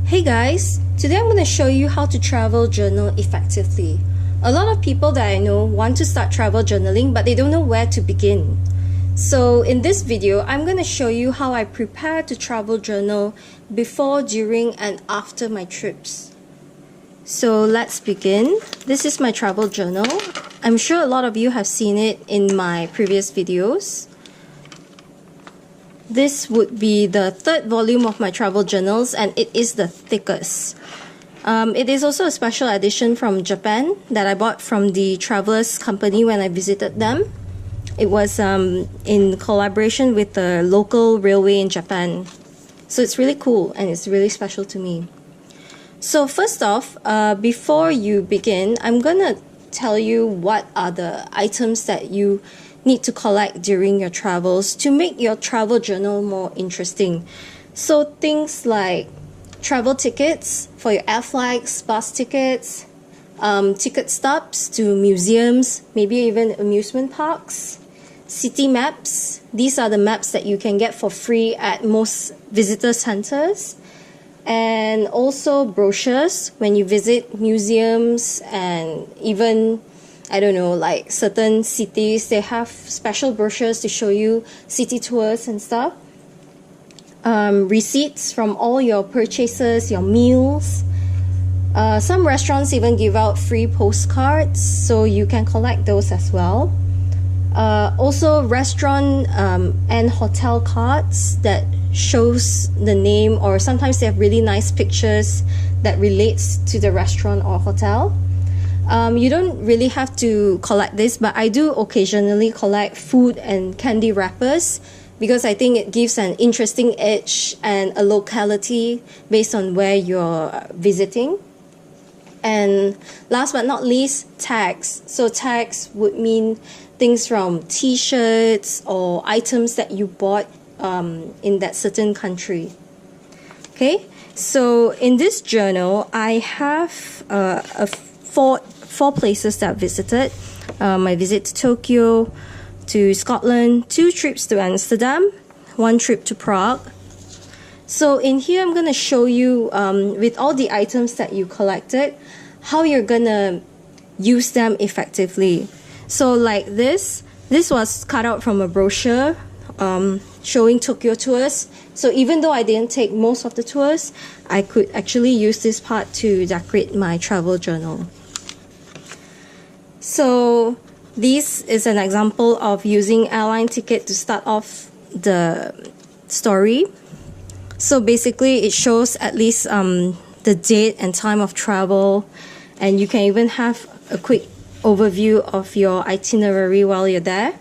Hey guys, today I'm going to show you how to travel journal effectively. A lot of people that I know want to start travel journaling, but they don't know where to begin. So in this video, I'm going to show you how I prepare to travel journal before, during, and after my trips. So let's begin. This is my travel journal. I'm sure a lot of you have seen it in my previous videos. This would be the third volume of my travel journals, and it is the thickest. It is also a special edition from Japan that I bought from the Travelers Company when I visited them. It was in collaboration with the local railway in Japan. So it's really cool and it's really special to me. So first off, before you begin, I'm gonna tell you what are the items that you need to collect during your travels to make your travel journal more interesting. So things like travel tickets for your air flights, bus tickets, ticket stubs to museums, maybe even amusement parks, city maps. These are the maps that you can get for free at most visitor centers. And also brochures when you visit museums and even, I don't know, like certain cities, they have special brochures to show you city tours and stuff. Receipts from all your purchases, your meals. Some restaurants even give out free postcards, so you can collect those as well. Also restaurant and hotel cards that shows the name, or sometimes they have really nice pictures that relates to the restaurant or hotel. You don't really have to collect this, but I do occasionally collect food and candy wrappers because I think it gives an interesting edge and a locality based on where you're visiting. And last but not least, tags. So tags would mean things from t-shirts or items that you bought in that certain country. Okay, so in this journal, I have four places that I visited. My visit to Tokyo, to Scotland, 2 trips to Amsterdam, 1 trip to Prague. So in here, I'm going to show you with all the items that you collected, how you're going to use them effectively. So like this was cut out from a brochure showing Tokyo tours. So even though I didn't take most of the tours, I could actually use this part to decorate my travel journal. So this is an example of using airline ticket to start off the story. So basically it shows at least the date and time of travel, and you can even have a quick overview of your itinerary while you're there.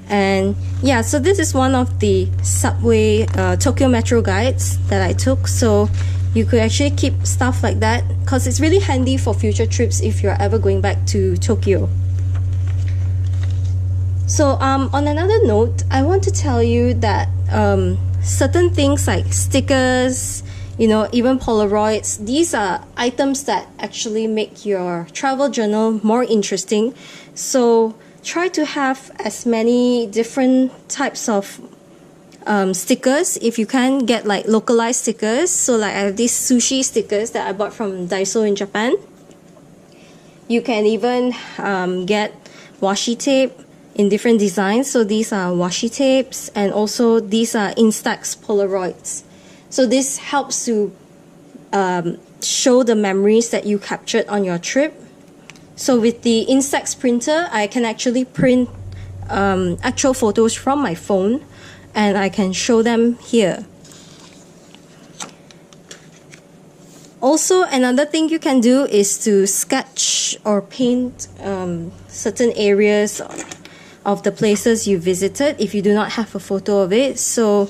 And yeah, so this is one of the subway Tokyo Metro guides that I took. So you could actually keep stuff like that because it's really handy for future trips if you're ever going back to Tokyo. So on another note, I want to tell you that certain things like stickers, you know, even Polaroids, these are items that actually make your travel journal more interesting. So try to have as many different types of stickers. If you can, get like localized stickers. So like I have these sushi stickers that I bought from Daiso in Japan. You can even get washi tape in different designs. So these are washi tapes, and also these are Instax Polaroids. So this helps to show the memories that you captured on your trip. So with the Instax printer, I can actually print actual photos from my phone, and I can show them here. Also, another thing you can do is to sketch or paint certain areas of the places you visited if you do not have a photo of it. So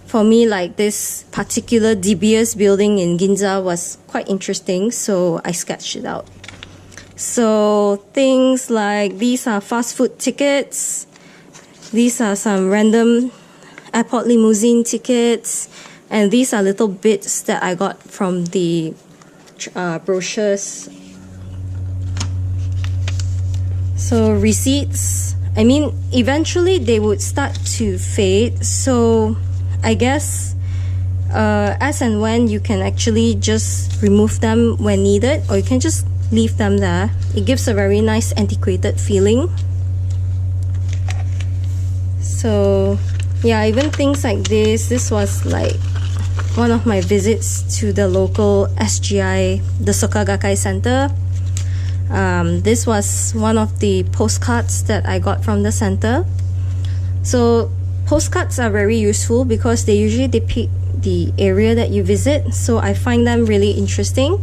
for me, like this particular DBS building in Ginza was quite interesting, so I sketched it out. So things like these are fast food tickets. These are some random airport limousine tickets. And these are little bits that I got from the brochures. So receipts, I mean, eventually they would start to fade. So I guess As and when, you can actually just remove them when needed, or you can just leave them there. It gives a very nice antiquated feeling. So yeah, even things like this was like one of my visits to the local SGI, the Soka Gakkai Center. This was one of the postcards that I got from the center. So postcards are very useful because they usually depict the area that you visit, so I find them really interesting.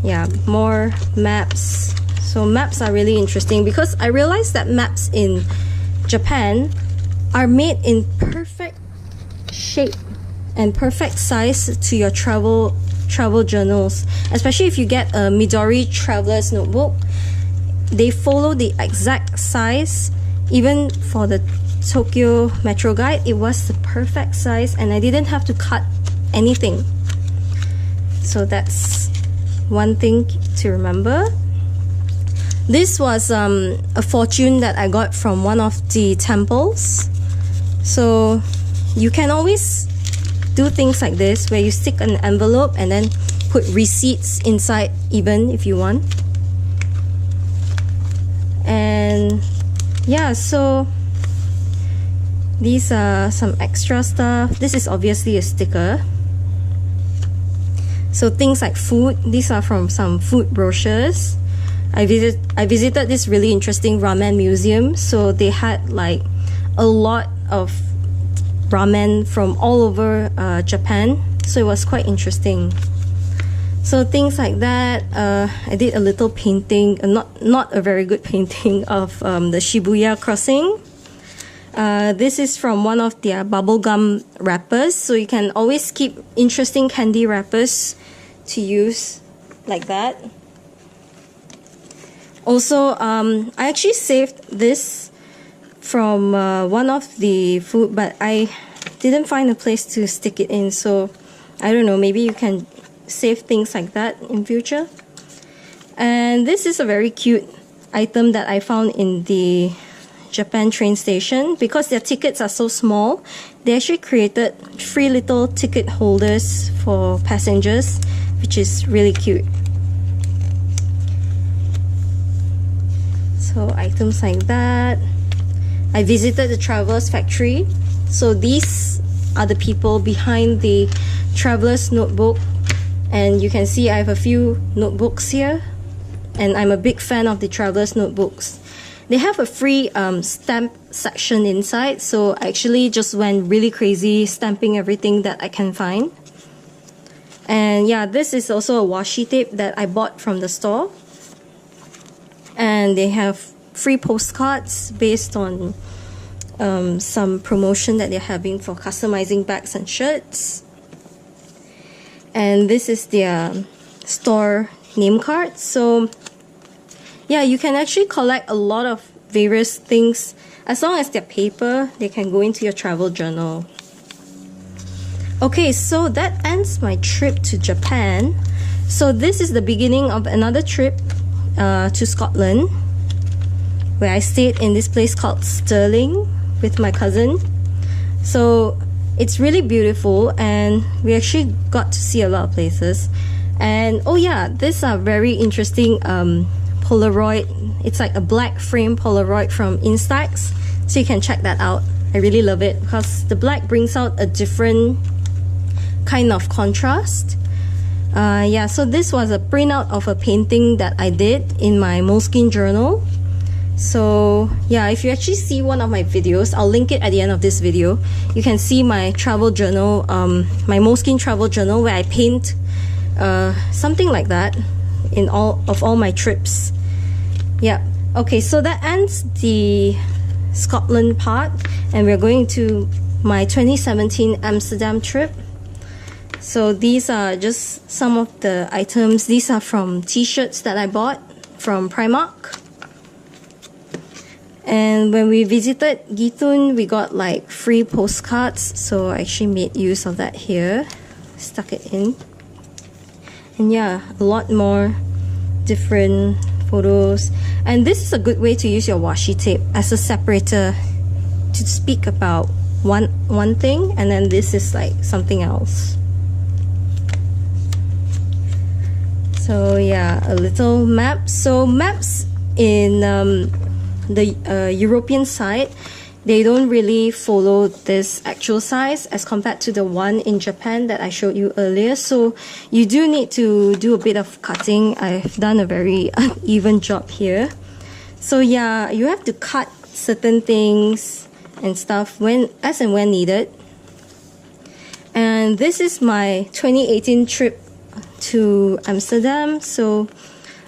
Yeah, more maps. So maps are really interesting because I realized that maps in Japan are made in perfect shape and perfect size to your travel journals. Especially if you get a Midori traveler's notebook, they follow the exact size. Even for the Tokyo Metro Guide, it was the perfect size and I didn't have to cut anything. So that's one thing to remember. This was a fortune that I got from one of the temples. So you can always do things like this where you stick an envelope and then put receipts inside even if you want. And yeah, so these are some extra stuff. This is obviously a sticker. So things like food, these are from some food brochures. I visited this really interesting ramen museum. So they had like a lot of ramen from all over Japan. So it was quite interesting. So things like that. I did a little painting, not a very good painting of the Shibuya crossing. This is from one of their bubblegum wrappers. So you can always keep interesting candy wrappers to use like that. Also, I actually saved this from one of the food, but I didn't find a place to stick it in. So I don't know, maybe you can save things like that in future. And this is a very cute item that I found in the Japan train station. Because their tickets are so small, they actually created free little ticket holders for passengers, which is really cute. So items like that. I visited the Traveler's Factory. So these are the people behind the Traveler's Notebook. And you can see I have a few notebooks here. And I'm a big fan of the Traveler's Notebooks. They have a free stamp section inside. So I actually just went really crazy stamping everything that I can find. And yeah, this is also a washi tape that I bought from the store. And they have free postcards based on some promotion that they're having for customizing bags and shirts. And this is their store name card. So yeah, you can actually collect a lot of various things. As long as they're paper, they can go into your travel journal. Okay, so that ends my trip to Japan. So this is the beginning of another trip to Scotland, where I stayed in this place called Stirling with my cousin. So it's really beautiful and we actually got to see a lot of places. And oh yeah, these are very interesting Polaroid. It's like a black frame Polaroid from Instax, so you can check that out. I really love it because the black brings out a different kind of contrast. Yeah, so this was a printout of a painting that I did in my Moleskine journal. So yeah, if you actually see one of my videos, I'll link it at the end of this video. You can see my travel journal, my Moleskine travel journal, where I paint something like that in all my trips. Yeah, okay, so that ends the Scotland part, and we're going to my 2017 Amsterdam trip. So these are just some of the items. These are from t-shirts that I bought from Primark. And when we visited Githun, we got like free postcards. So I actually made use of that here. Stuck it in. And yeah, a lot more different photos. And this is a good way to use your washi tape as a separator to speak about one thing, and then this is like something else. So yeah, a little map. So maps in the European side, they don't really follow this actual size as compared to the one in Japan that I showed you earlier. So you do need to do a bit of cutting. I've done a very uneven job here. So yeah, you have to cut certain things and stuff as and when needed. And this is my 2018 trip to Amsterdam. So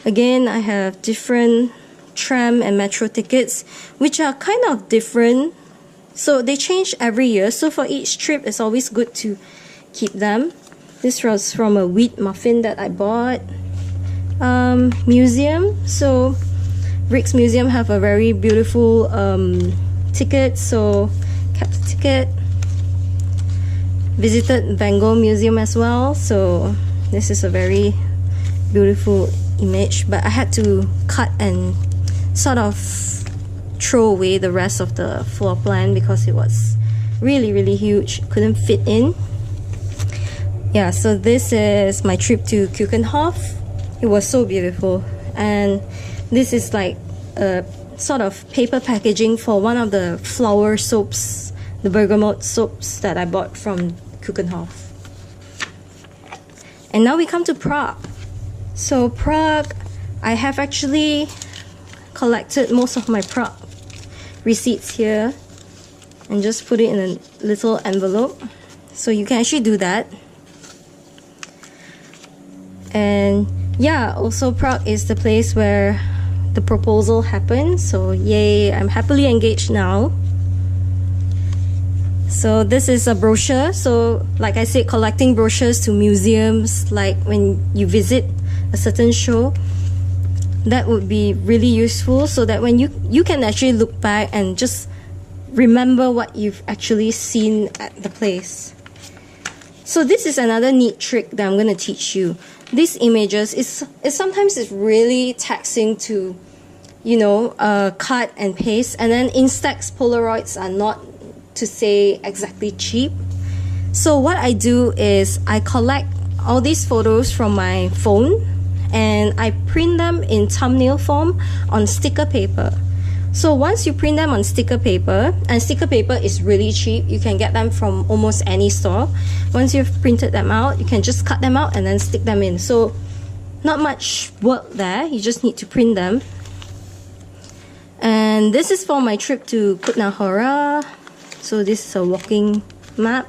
again, I have different tram and metro tickets, which are kind of different. So they change every year. So for each trip, it's always good to keep them. This was from a wheat muffin that I bought. Museum. So Rijksmuseum have a very beautiful ticket. So kept the ticket. Visited Van Gogh Museum as well. So this is a very beautiful image, but I had to cut and sort of throw away the rest of the floor plan because it was really huge, couldn't fit in. Yeah, so this is my trip to Keukenhof. It was so beautiful, and this is like a sort of paper packaging for one of the flower soaps, the bergamot soaps that I bought from Keukenhof. And now we come to Prague. So Prague, I have actually collected most of my Prague receipts here and just put it in a little envelope. So you can actually do that. And yeah, also Prague is the place where the proposal happened. So yay, I'm happily engaged now. So this is a brochure. So like I said, collecting brochures to museums, like when you visit a certain show, that would be really useful, so that when you can actually look back and just remember what you've actually seen at the place. So this is another neat trick that I'm going to teach you. These images is sometimes it's really taxing to, you know, cut and paste, and then Instax Polaroids are not, to say exactly, cheap. So what I do is I collect all these photos from my phone and I print them in thumbnail form on sticker paper. So once you print them on sticker paper, and sticker paper is really cheap, you can get them from almost any store. Once you've printed them out, you can just cut them out and then stick them in. So not much work there, you just need to print them. And this is for my trip to Kutna Hora. So this is a walking map.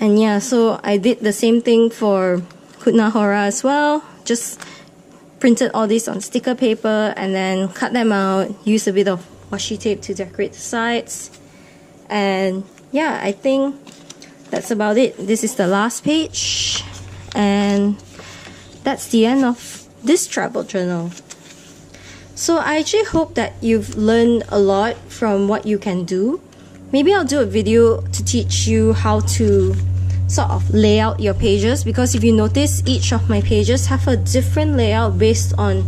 And yeah, so I did the same thing for Kutna Hora as well. Just printed all these on sticker paper and then cut them out, use a bit of washi tape to decorate the sides. And yeah, I think that's about it. This is the last page, and that's the end of this travel journal. So I actually hope that you've learned a lot from what you can do. Maybe I'll do a video to teach you how to sort of lay out your pages, because if you notice, each of my pages have a different layout based on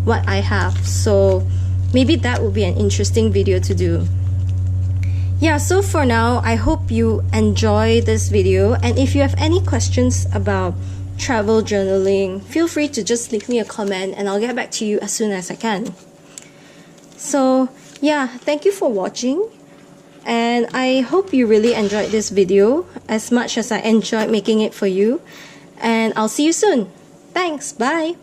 what I have. So maybe that would be an interesting video to do. Yeah, so for now, I hope you enjoy this video, and if you have any questions about travel journaling, feel free to just leave me a comment and I'll get back to you as soon as I can. So yeah, thank you for watching, and I hope you really enjoyed this video as much as I enjoyed making it for you, and I'll see you soon. Thanks, bye!